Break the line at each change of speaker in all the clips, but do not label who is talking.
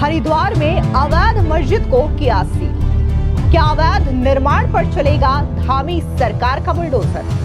हरिद्वार में अवैध मस्जिद को किया सील। क्या अवैध निर्माण पर चलेगा धामी सरकार का बुलडोजर?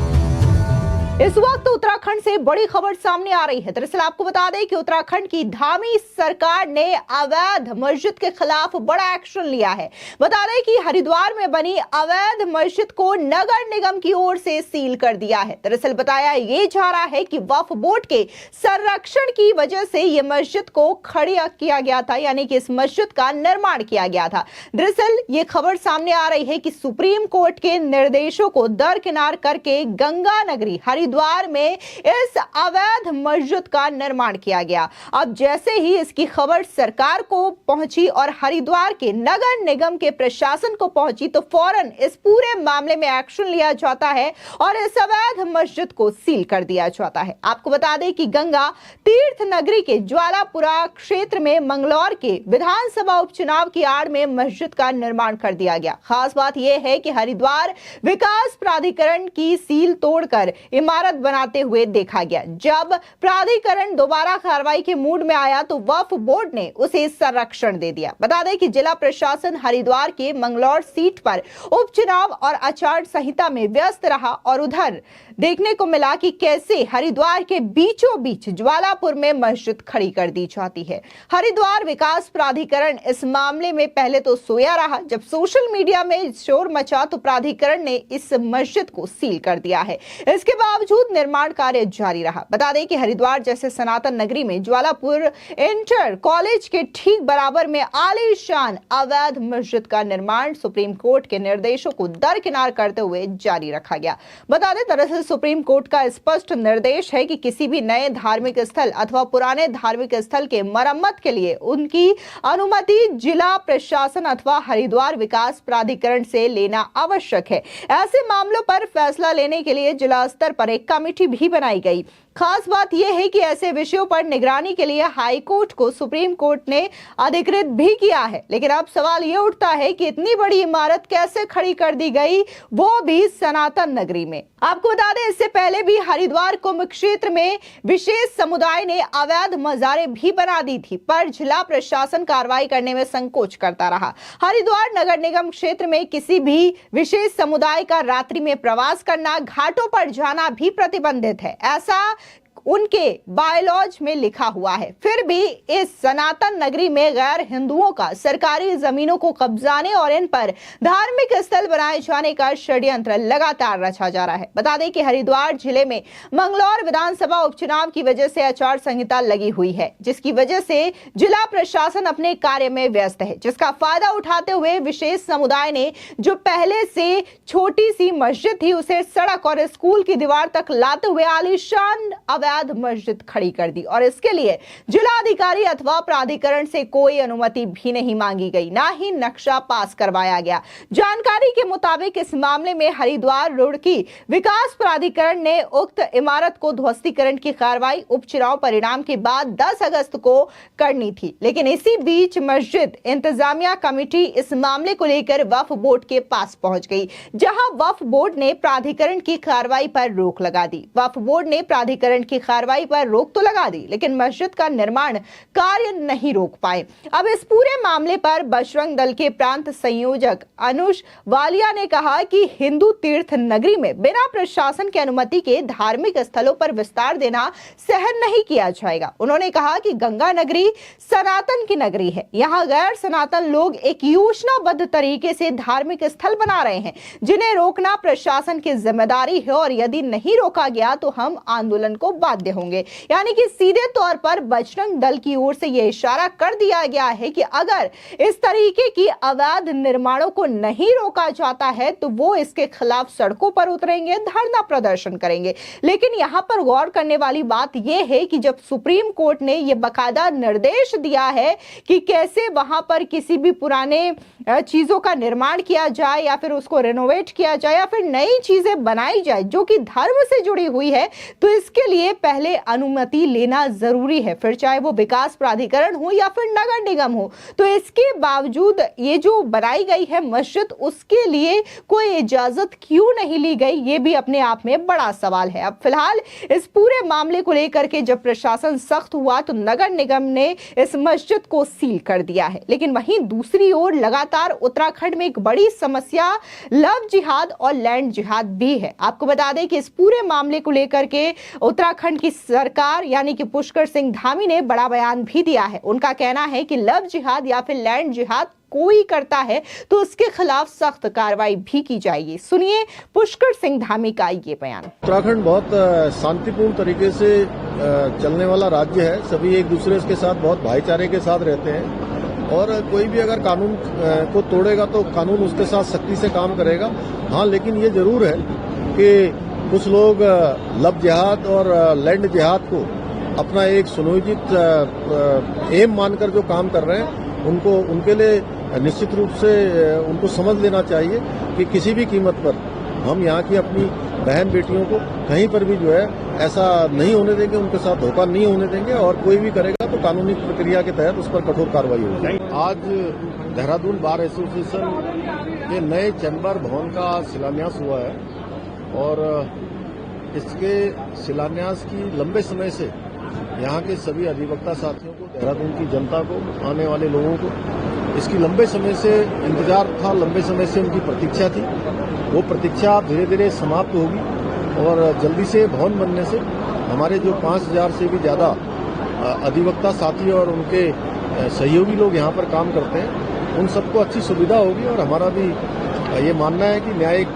इस वक्त उत्तराखंड से बड़ी खबर सामने आ रही है। दरअसल आपको बता दें कि उत्तराखंड की धामी सरकार ने अवैध मस्जिद के खिलाफ बड़ा एक्शन लिया है। बता दें कि हरिद्वार में बनी अवैध मस्जिद को नगर निगम की ओर से सील कर दिया है। दरअसल बताया ये जा रहा है कि वक्फ बोर्ड के संरक्षण की वजह से ये मस्जिद को खड़ा किया गया था, यानी कि इस मस्जिद का निर्माण किया गया था। दरअसल ये खबर सामने आ रही है कि सुप्रीम कोर्ट के निर्देशों को दरकिनार करके गंगा नगरी हरिद्वार में इस अवैध मस्जिद का निर्माण किया गया। अब जैसे ही इसकी खबर सरकार को पहुंची और हरिद्वार के नगर निगम के प्रशासन को पहुंची तो फौरन इस पूरे मामले में एक्शन लिया जाता है और इस अवैध मस्जिद को सील कर दिया जाता है। आपको बता दें कि गंगा तीर्थ नगरी के ज्वालापुरा क्षेत्र में मंगलौर के विधानसभा उपचुनाव की आड़ में मस्जिद का निर्माण कर दिया गया। खास बात यह है कि हरिद्वार विकास प्राधिकरण की सील तोड़कर इमारत बनाते हुए देखा गया। जब प्राधिकरण दोबारा कार्रवाई के मूड में आया तो वक्फ बोर्ड ने उसे संरक्षण दे दिया। बता दें कि जिला प्रशासन हरिद्वार के मंगलौर सीट पर उपचुनाव और आचार संहिता में व्यस्त रहा और उधर देखने को मिला कि कैसे हरिद्वार के बीचों बीच ज्वालापुर में मस्जिद खड़ी कर दी जाती है। हरिद्वार विकास प्राधिकरण इस मामले में पहले तो सोया रहा। जब सोशल मीडिया में शोर मचा तो प्राधिकरण ने इस मस्जिद को सील कर दिया है। इसके बावजूद निर्माण कार्य जारी रहा। बता दें कि हरिद्वार जैसे सनातन नगरी में ज्वालापुर इंटर कॉलेज के ठीक बराबर में आलीशान अवैध मस्जिद का निर्माण सुप्रीम कोर्ट के निर्देशों को दरकिनार करते हुए जारी रखा गया। बता दें दरअसल सुप्रीम कोर्ट का स्पष्ट निर्देश है कि किसी भी नए धार्मिक स्थल अथवा पुराने धार्मिक स्थल के मरम्मत के लिए उनकी अनुमति जिला प्रशासन अथवा हरिद्वार विकास प्राधिकरण से लेना आवश्यक है। ऐसे मामलों पर फैसला लेने के लिए जिला स्तर पर एक कमेटी भी बनाई गई। खास बात यह है कि ऐसे विषयों पर निगरानी के लिए हाई कोर्ट को सुप्रीम कोर्ट ने अधिकृत भी किया है। लेकिन अब सवाल यह उठता है कि इतनी बड़ी इमारत कैसे खड़ी कर दी गई, वो भी सनातन नगरी में। आपको बता दें इससे पहले भी हरिद्वार कुंभ क्षेत्र में विशेष समुदाय ने अवैध मजारें भी बना दी थी, पर जिला प्रशासन कार्रवाई करने में संकोच करता रहा। हरिद्वार नगर निगम क्षेत्र में किसी भी विशेष समुदाय का रात्रि में प्रवास करना, घाटों पर जाना भी प्रतिबंधित है, ऐसा उनके बायलॉज में लिखा हुआ है। फिर भी इस सनातन नगरी में गैर हिंदुओं का सरकारी जमीनों को कब्जाने और इन पर धार्मिक स्थल बनाए जाने का षड्यंत्र लगातार रचा जा रहा है। बता दें कि हरिद्वार जिले में मंगलौर विधानसभा उपचुनाव की वजह से आचार संहिता लगी हुई है, जिसकी वजह से जिला प्रशासन अपने कार्य में व्यस्त है, जिसका फायदा उठाते हुए विशेष समुदाय ने जो पहले से छोटी सी मस्जिद थी उसे सड़क और स्कूल की दीवार तक लाते हुए आलीशान अवैध मस्जिद खड़ी कर दी और इसके लिए जिलाधिकारी अथवा प्राधिकरण से कोई अनुमति भी नहीं मांगी गई, ना ही नक्शा पास करवाया गया। जानकारी के मुताबिक इस मामले में हरिद्वार रुड़की विकास प्राधिकरण ने उक्त इमारत को ध्वस्तीकरण की कार्रवाई उपचुनाव परिणाम के बाद 10 अगस्त को करनी थी। लेकिन इसी बीच मस्जिद इंतजामिया कमेटी इस मामले को लेकर वक्फ बोर्ड के पास पहुंच गई, जहां वक्फ बोर्ड ने प्राधिकरण की कार्रवाई पर रोक लगा दी। वक्फ बोर्ड ने प्राधिकरण की कार्रवाई पर रोक तो लगा दी, लेकिन मस्जिद का निर्माण कार्य नहीं रोक पाए। अब इस पूरे मामले पर बजरंग दल के प्रांत संयोजक अनुज वालिया ने कहा कि हिंदू तीर्थ नगरी में बिना प्रशासन की अनुमति के धार्मिक स्थलों पर विस्तार देना सहन नहीं किया जाएगा। उन्होंने कहा कि गंगा नगरी सनातन की नगरी है, यहाँ गैर सनातन लोग एक योजनाबद्ध तरीके से धार्मिक स्थल बना रहे हैं, जिन्हें रोकना प्रशासन की जिम्मेदारी है और यदि नहीं रोका गया तो हम आंदोलन को बाध्य होंगे। यानी कि सीधे तौर पर बजरंग दल की ओर से यह इशारा कर दिया गया है कि अगर इस तरीके की अवैध निर्माणों को नहीं रोका जाता है तो वो इसके खिलाफ सड़कों पर उतरेंगे, धरना प्रदर्शन करेंगे। लेकिन यहां पर गौर करने वाली बात यह है कि जब सुप्रीम कोर्ट ने यह बाकायदा निर्देश दिया है कि कैसे वहां पर किसी भी पुराने चीजों का निर्माण किया जाए या फिर उसको रेनोवेट किया जाए या फिर नई चीजें बनाई जाए जो कि धर्म से जुड़ी हुई है, तो इसके लिए पहले अनुमति लेना जरूरी है, फिर चाहे वो विकास प्राधिकरण हो या फिर नगर निगम हो। तो इसके बावजूद ये जो बनाई गई है मस्जिद, उसके लिए कोई इजाजत क्यों नहीं ली गई, ये भी अपने आप में बड़ा सवाल है। अब फिलहाल इस पूरे मामले को लेकर के जब प्रशासन सख्त हुआ तो नगर निगम ने इस मस्जिद को सील कर दिया है। लेकिन वहीं दूसरी ओर लगातार उत्तराखंड में एक बड़ी समस्या लव जिहाद और लैंड जिहाद भी है। आपको बता दें कि इस पूरे मामले को लेकर के उत्तराखंड की सरकार यानी कि पुष्कर सिंह धामी ने बड़ा बयान भी दिया है। उनका कहना है कि लव जिहाद या फिर लैंड जिहाद कोई करता है तो उसके खिलाफ सख्त कार्रवाई भी की जाएगी। सुनिए पुष्कर सिंह धामी का ये बयान।
उत्तराखंड बहुत शांतिपूर्ण तरीके से चलने वाला राज्य है। सभी एक दूसरे के साथ बहुत भाईचारे के साथ रहते हैं और कोई भी अगर कानून को तोड़ेगा तो कानून उसके साथ सख्ती से काम करेगा। हाँ, लेकिन ये जरूर है कि कुछ लोग लव जिहाद और लैंड जिहाद को अपना एक सुनियोजित एम मानकर जो काम कर रहे हैं, उनको उनके लिए निश्चित रूप से उनको समझ लेना चाहिए कि किसी भी कीमत पर हम यहाँ की अपनी बहन बेटियों को कहीं पर भी जो है ऐसा नहीं होने देंगे, उनके साथ धोखा नहीं होने देंगे और कोई भी करेगा तो कानूनी प्रक्रिया के तहत उस पर कठोर कार्रवाई होगी। आज देहरादून बार एसोसिएशन के नए चैम्बर भवन का शिलान्यास हुआ है और इसके शिलान्यास की लंबे समय से यहाँ के सभी अधिवक्ता साथियों को, देहरादून की जनता को, आने वाले लोगों को इसकी लंबे समय से इंतजार था, लंबे समय से उनकी प्रतीक्षा थी। वो प्रतीक्षा धीरे धीरे समाप्त होगी और जल्दी से भवन बनने से हमारे जो 5000 से भी ज़्यादा अधिवक्ता साथी और उनके सहयोगी लोग यहाँ पर काम करते हैं, उन सबको अच्छी सुविधा होगी। और हमारा भी ये मानना है कि न्यायिक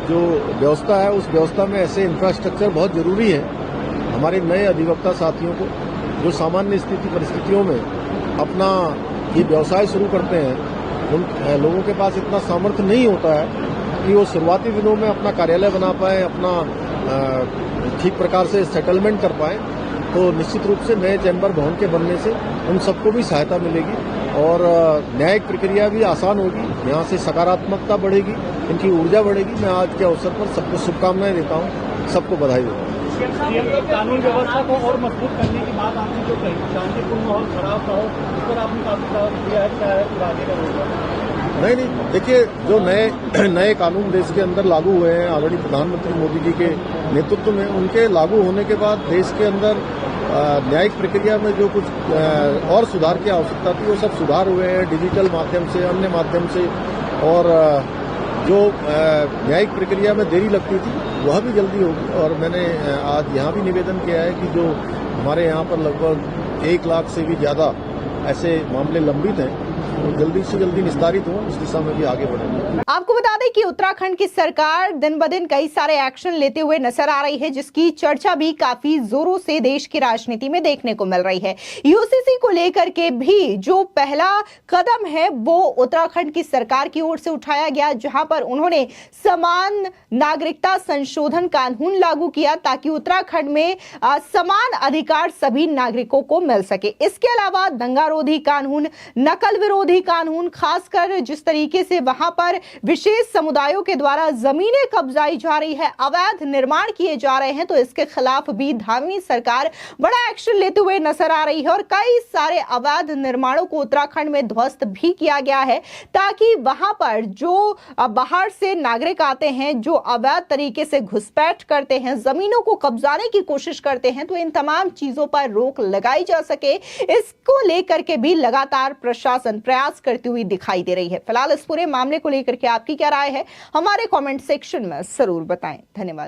जो व्यवस्था है उस व्यवस्था में ऐसे इंफ्रास्ट्रक्चर बहुत जरूरी है। हमारे नए अधिवक्ता साथियों को जो सामान्य स्थिति परिस्थितियों में अपना ये व्यवसाय शुरू करते हैं, उन लोगों के पास इतना सामर्थ्य नहीं होता है कि वो शुरुआती दिनों में अपना कार्यालय बना पाए, अपना ठीक प्रकार से सेटलमेंट कर पाए। तो निश्चित रूप से नए चैम्बर भवन के बनने से उन सबको भी सहायता मिलेगी और न्यायिक प्रक्रिया भी आसान होगी। यहाँ से सकारात्मकता बढ़ेगी, इनकी ऊर्जा बढ़ेगी। मैं आज के अवसर पर सबको शुभकामनाएं देता हूँ, सबको बधाई देता हूँ।
कानून व्यवस्था को और मजबूत करने की बात आपने जो कही, शांतिपूर्ण माहौल खराब ना हो, उस पर आपने काफी दावा किया है, आगे का होगा।
नहीं, देखिए जो नए कानून देश के अंदर लागू हुए हैं ऑलरेडी प्रधानमंत्री मोदी जी के नेतृत्व में, उनके लागू होने के बाद देश के अंदर न्यायिक प्रक्रिया में जो कुछ और सुधार की आवश्यकता थी वो सब सुधार हुए हैं, डिजिटल माध्यम से, अन्य माध्यम से। और जो न्यायिक प्रक्रिया में देरी लगती थी वह भी जल्दी होगी। और मैंने आज यहाँ भी निवेदन किया है कि जो हमारे यहाँ पर लगभग 1 लाख से भी ज़्यादा ऐसे मामले लंबित हैं, वो जल्दी से जल्दी निस्तारित हो, उस दिशा में भी आगे बढ़ेंगे।
आपको बता दें कि उत्तराखंड की सरकार दिन ब दिन कई सारे एक्शन लेते हुए नजर आ रही है, जिसकी चर्चा भी काफी जोरों से देश की राजनीति में देखने को मिल रही है। यूसीसी को लेकर के भी जो पहला कदम है वो उत्तराखंड की सरकार की ओर से उठाया गया, जहां पर उन्होंने समान नागरिकता संशोधन कानून लागू किया ताकि उत्तराखंड में समान अधिकार सभी नागरिकों को मिल सके। इसके अलावा दंगारोधी कानून, नकल विरोधी कानून, खासकर जिस तरीके से वहां पर विशेष समुदायों के द्वारा जमीनें कब्जाई जा रही है, अवैध निर्माण किए जा रहे हैं, तो इसके खिलाफ भी धामी सरकार बड़ा एक्शन लेते हुए नजर आ रही है। और कई सारे अवैध निर्माणों को उत्तराखंड में ध्वस्त भी किया गया है ताकि वहां पर जो बाहर से नागरिक आते हैं, जो अवैध तरीके से घुसपैठ करते हैं, जमीनों को कब्जाने की कोशिश करते हैं, तो इन तमाम चीजों पर रोक लगाई जा सके, इसको लेकर के भी लगातार प्रशासन प्रयास करती हुई दिखाई दे रही है। फिलहाल इस पूरे मामले को लेकर के आपकी क्या राय है, हमारे कमेंट सेक्शन में जरूर बताएं। धन्यवाद।